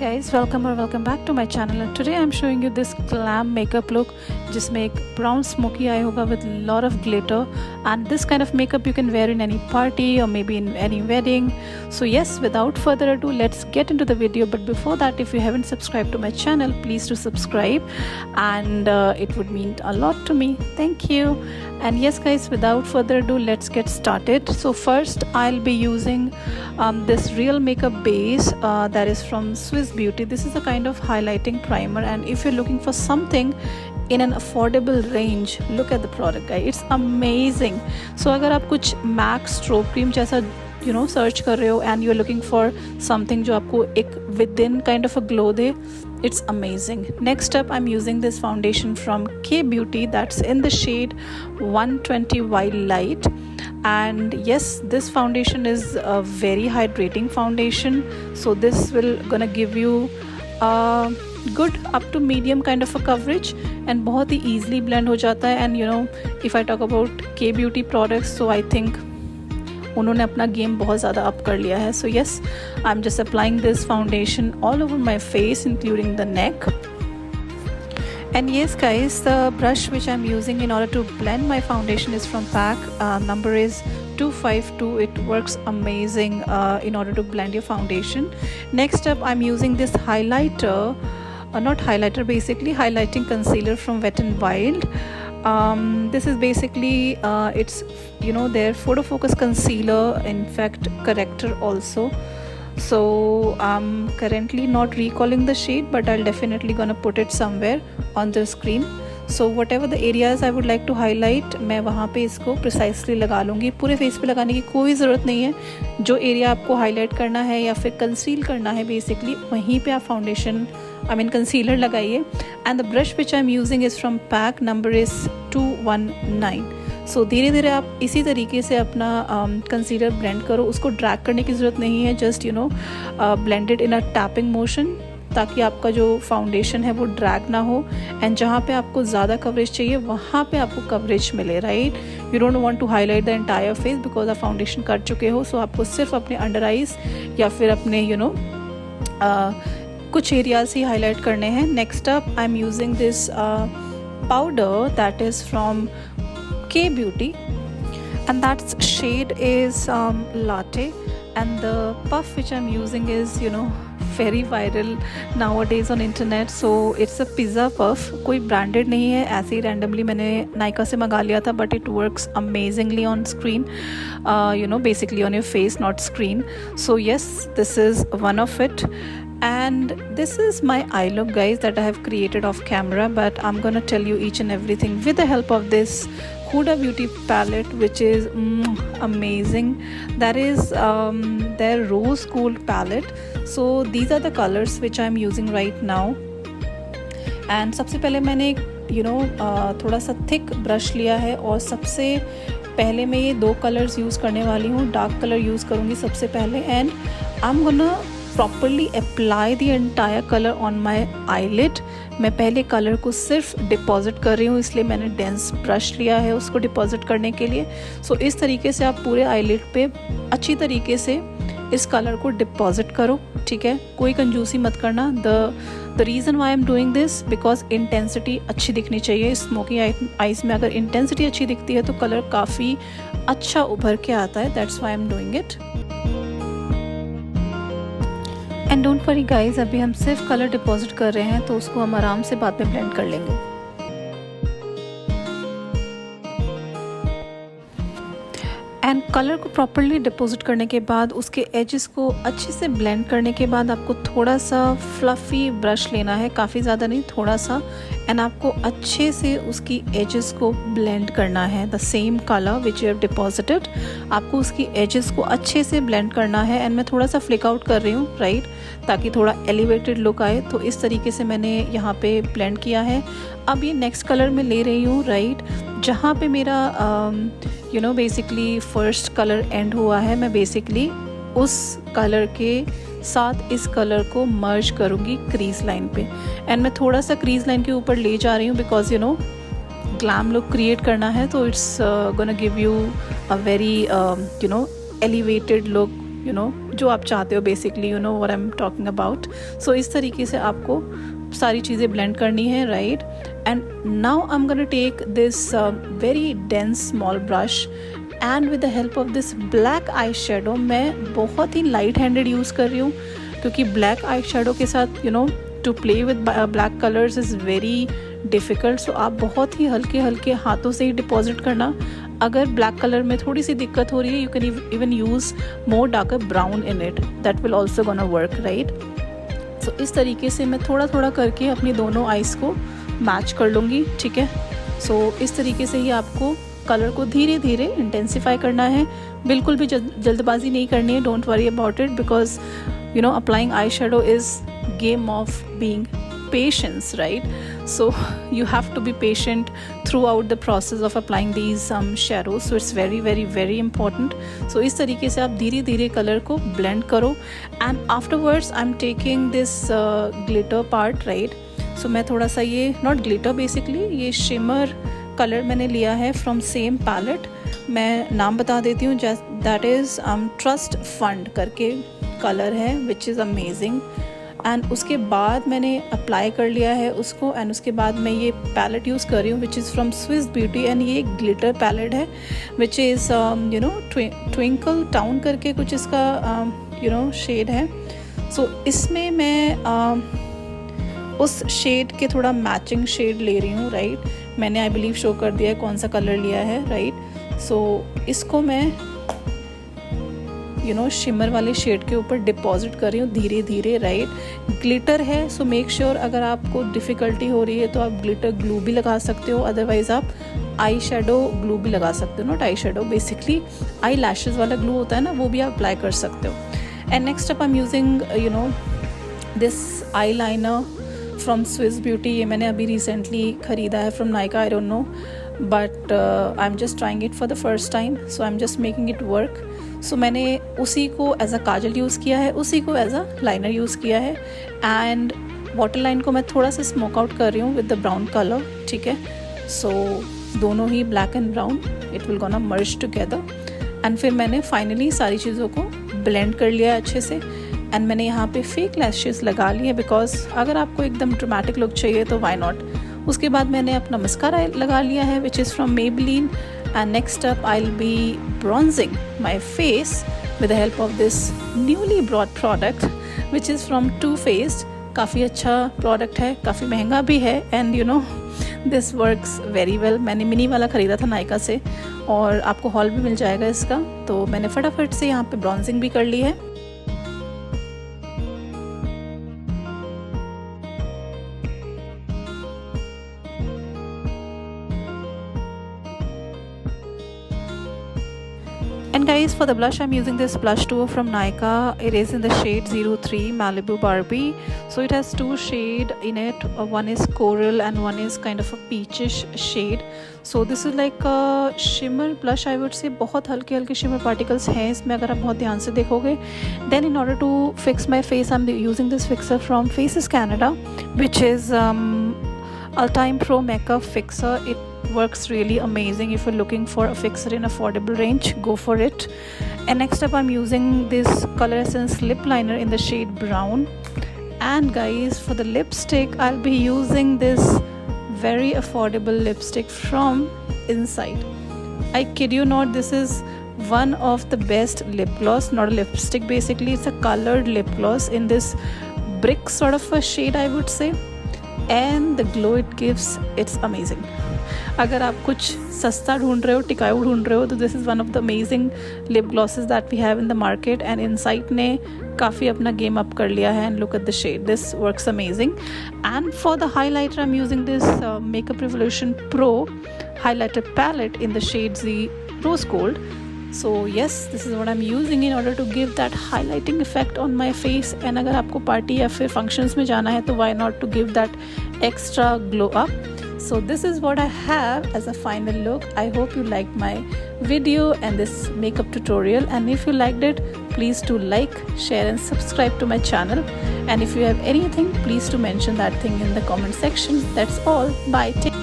guys, welcome or welcome back to my channel, and today I'm showing you this glam makeup look जिसमें एक brown smoky eye होगा with lot of glitter, and this kind of makeup you can wear in any party or maybe in any wedding. So yes, without further ado, let's get into the video. But before that, if you haven't subscribed to my channel, please do subscribe, and it would mean a lot to me. Thank you. And yes guys, without further ado, let's get started. So first I'll be using this Real Makeup base that is from Swiss Beauty. This is a kind of highlighting primer, and if you're looking for something in an affordable range, look at the product guys, it's amazing. So अगर आप कुछ MAC strobe cream जैसा search कर रहे हो and you're looking for something जो आपको एक within kind of a glow they, it's amazing. Next up, I'm using this foundation from K Beauty that's in the shade 120 Wild Light. And yes, this foundation is a very hydrating foundation, so this will gonna give you a good up to medium kind of a coverage and बहुत ही easily blend हो जाता है. And if I talk about K Beauty products, so I think उन्होंने अपना game बहुत ज़्यादा up कर लिया है. So yes, I'm just applying this foundation all over my face including the neck. And yes guys, the brush which I'm using in order to blend my foundation is from PAC. Number is 252. It works amazing in order to blend your foundation. Next up, I'm using this highlighter, not highlighter, basically highlighting concealer from Wet n Wild. This is basically it's their photo focus concealer, in fact corrector also. So I'm currently not recalling the shade, but I'll definitely gonna put it somewhere on the screen. So whatever the areas I would like to highlight, मैं वहाँ पे इसको precisely लगा लूँगी. पूरे face पे लगाने की कोई ज़रूरत नहीं है. जो एरिया आपको हाईलाइट करना है या फिर कंसील करना है, बेसिकली वहीं पे आप फाउंडेशन कंसीलर लगाइए. And the brush which I am using is from pack. Number is 219. सो धीरे धीरे आप इसी तरीके से अपना कंसीलर ब्लेंड करो. उसको ड्रैग करने की ज़रूरत नहीं है, जस्ट ब्लेंडेड इन अ टैपिंग मोशन, ताकि आपका जो फाउंडेशन है वो ड्रैग ना हो. एंड जहाँ पे आपको ज़्यादा कवरेज चाहिए वहाँ पे आपको कवरेज मिले, right. You don't want to highlight the entire face because आप फाउंडेशन कर चुके हो. सो आपको सिर्फ अपने अंडर आइज या फिर अपने कुछ एरियाज ही हाईलाइट करने हैं. Next up, I am using this powder that is from K Beauty, and that shade is Latte, and the puff which I'm using is very viral nowadays on internet. So it's a pizza puff. कोई branded नहीं है, ऐसे ही randomly मैंने नायका से मंगा लिया था, but it works amazingly on screen, basically on your face, not screen. So yes, this is one of it. And this is my eye look guys that I have created off camera, but I'm gonna tell you each and everything with the help of this Huda Beauty palette, which is amazing. That is their Rose Gold palette. So these are the colors which I'm using right now. And सबसे पहले मैंने थोड़ा सा thick brush लिया है, और सबसे पहले मैं ये 2 कलर्स यूज़ करने वाली हूँ. डार्क कलर यूज़ करूँगी सबसे पहले, and I am gonna properly apply the entire colour on my eyelid. मैं पहले कलर को सिर्फ डिपॉजिट कर रही हूँ, इसलिए मैंने डेंस ब्रश लिया है उसको डिपॉजिट करने के लिए. सो इस तरीके से आप पूरे आईलिड पे अच्छी तरीके से इस कलर को डिपॉजिट करो, ठीक है. कोई कंजूसी मत करना. The reason why I am doing this because intensity अच्छी दिखनी चाहिए. स्मोकी आइज में अगर इंटेंसिटी अच्छी दिखती है तो कलर काफ़ी अच्छा उभर के आता है. That's why I am doing it. And don't worry guys, अभी हम सिर्फ कलर डिपॉजिट कर रहे हैं, तो उसको हम आराम से बाद में ब्लेंड कर लेंगे. एंड कलर को प्रॉपरली डिपॉजिट करने के बाद उसके एजेस को अच्छे से ब्लेंड करने के बाद आपको थोड़ा सा फ्लफ़ी ब्रश लेना है, काफ़ी ज़्यादा नहीं, थोड़ा सा. एंड आपको अच्छे से उसकी एजेस को ब्लेंड करना है. The same colour which you have deposited, आपको उसकी एजेस को अच्छे से ब्लेंड करना है. एंड मैं थोड़ा सा फ्लिक आउट कर रही हूँ, राइट, ताकि थोड़ा एलिवेटेड लुक आए. तो इस तरीके से मैंने यहाँ पे ब्लेंड किया है. अब ये नेक्स्ट कलर में ले रही हूँ, राइट, जहाँ पे मेरा बेसिकली फर्स्ट कलर एंड हुआ है. मैं बेसिकली उस कलर के साथ इस कलर को मर्ज करूँगी क्रीज लाइन पे. एंड मैं थोड़ा सा क्रीज लाइन के ऊपर ले जा रही हूँ बिकॉज ग्लैम लुक क्रिएट करना है. तो it's gonna give you a very elevated look, जो आप चाहते हो basically, you know what I am talking about. So इस तरीके से आपको सारी चीज़ें ब्लेंड करनी है, right. And now I am gonna take this very dense small brush and with the help of this black eye shadow, मैं बहुत ही लाइट हैंडेड यूज़ कर रही हूँ क्योंकि ब्लैक आई शेडो के साथ, you know, to play with black colours is very difficult. So आप बहुत ही हल्के हल्के हाथों से ही डिपॉजिट करना। अगर ब्लैक कलर में थोड़ी सी दिक्कत हो रही है, you can even use more darker brown in it, that will also gonna work, right. So इस तरीके से मैं थोड़ा थोड़ा करके अपनी दोनों आइज़ को मैच कर लूँगी, ठीक है। सो इस तरीके से ही आपको कलर को धीरे धीरे इंटेंसिफाई करना है, बिल्कुल भी जल्दबाजी नहीं करनी है। Don't worry about it because you know applying eye shadow is game of being patience, right? So you have to be patient throughout the process of applying these shadows, so it's very very very important. So इस तरीके से आप धीरे धीरे colour को blend करो and afterwards I'm taking this glitter part, right? So मैं थोड़ा सा ये not glitter basically, ये shimmer कलर मैंने लिया है from same palette। मैं नाम बता देती हूँ, that is Trust Fund करके कलर है which is amazing। एंड उसके बाद मैंने अप्लाई कर लिया है उसको एंड उसके बाद मैं ये पैलेट यूज़ कर रही हूँ which is from Swiss beauty and ये ग्लिटर पैलेट है which is you know twinkle town करके कुछ इसका यू नो शेड है। सो इसमें मैं उस शेड के थोड़ा मैचिंग शेड ले रही हूँ, राइट। मैंने आई बिलीव शो कर दिया है कौन सा कलर लिया है, राइट। सो इसको मैं यू नो शिमर वाले शेड के ऊपर डिपॉजिट कर रही हूँ धीरे धीरे, राइट। ग्लिटर है सो मेक श्योर अगर आपको डिफ़िकल्टी हो रही है तो आप ग्लिटर ग्लू भी लगा सकते हो, अदरवाइज़ आप आई शेडो ग्लू भी लगा सकते हो, not eye shadow, basically I lashes वाला ग्लू होता है ना, वो भी आप अप्लाई कर सकते हो। And next up I am using you know this eye liner from Swiss Beauty. ये मैंने अभी रिसेंटली ख़रीदा है from Nykaa, I don't know but I am just trying it for the first time, so I am just making it work. So मैंने उसी को as a Kajal use किया है, उसी को एज अ लाइनर यूज़ किया है एंड वाटर लाइन को मैं थोड़ा सा स्मोक आउट कर रही हूँ विद द ब्राउन कलर, ठीक है। सो दोनों ही black and brown it will gonna merge together and फिर मैंने फाइनली सारी चीज़ों को ब्लेंड कर लिया अच्छे से एंड मैंने यहाँ पे फेक लैशेस लगा लिए बिकॉज अगर आपको एकदम ड्रामेटिक लुक चाहिए तो वाई नॉट। उसके बाद मैंने अपना मस्कारा लगा लिया है which is from Maybelline and next up I'll be bronzing my face with the help of this newly brought product which is from Too Faced। काफ़ी अच्छा प्रोडक्ट है, काफ़ी महंगा भी है and you know this works very well. मैंने mini वाला ख़रीदा था नायका से और आपको हॉल भी मिल जाएगा इसका, तो मैंने फटाफट से यहाँ पे ब्रॉन्जिंग भी कर ली है। And guys, for the blush I'm using this blush duo from Nykaa. It is in the shade 03 Malibu Barbie. So it has two shades in it. One is coral and one is kind of a peachish shade. So this is like a shimmer blush I would say। बहुत हल्के हल्के shimmer particles हैं इसमें अगर आप बहुत ध्यान से देखोगे। Then in order to fix my face I'm using this fixer from Faces Canada which is Ultime Pro Makeup Fixer. It works really amazing if you're looking for a fixer in affordable range, go for it. And next up I'm using this Color Essence lip liner in the shade brown. And guys, for the lipstick I'll be using this very affordable lipstick from Inside. I kid you not, this is one of the best lip gloss, not a lipstick basically, it's a colored lip gloss in this brick sort of a shade I would say, and the glow it gives, it's amazing। अगर आप कुछ सस्ता ढूंढ रहे हो, टिकाऊ ढूंढ रहे हो, तो this is one of the amazing lip glosses that we have in the market and Insight ने काफ़ी अपना गेम अप कर लिया है। And look at the shade, this works amazing. And for the highlighter I am using this Makeup Revolution Pro highlighter palette in the shade Z Rose Gold. So yes, this is what I'm using in order to give that highlighting effect on my face. And अगर आपको party या फिर functions में जाना है तो why not to give that extra glow up. So this is what I have as a final look. I hope you liked my video and this makeup tutorial, and if you liked it, please do like, share and subscribe to my channel. And if you have anything, please do mention that thing in the comment section. That's all. Bye. Take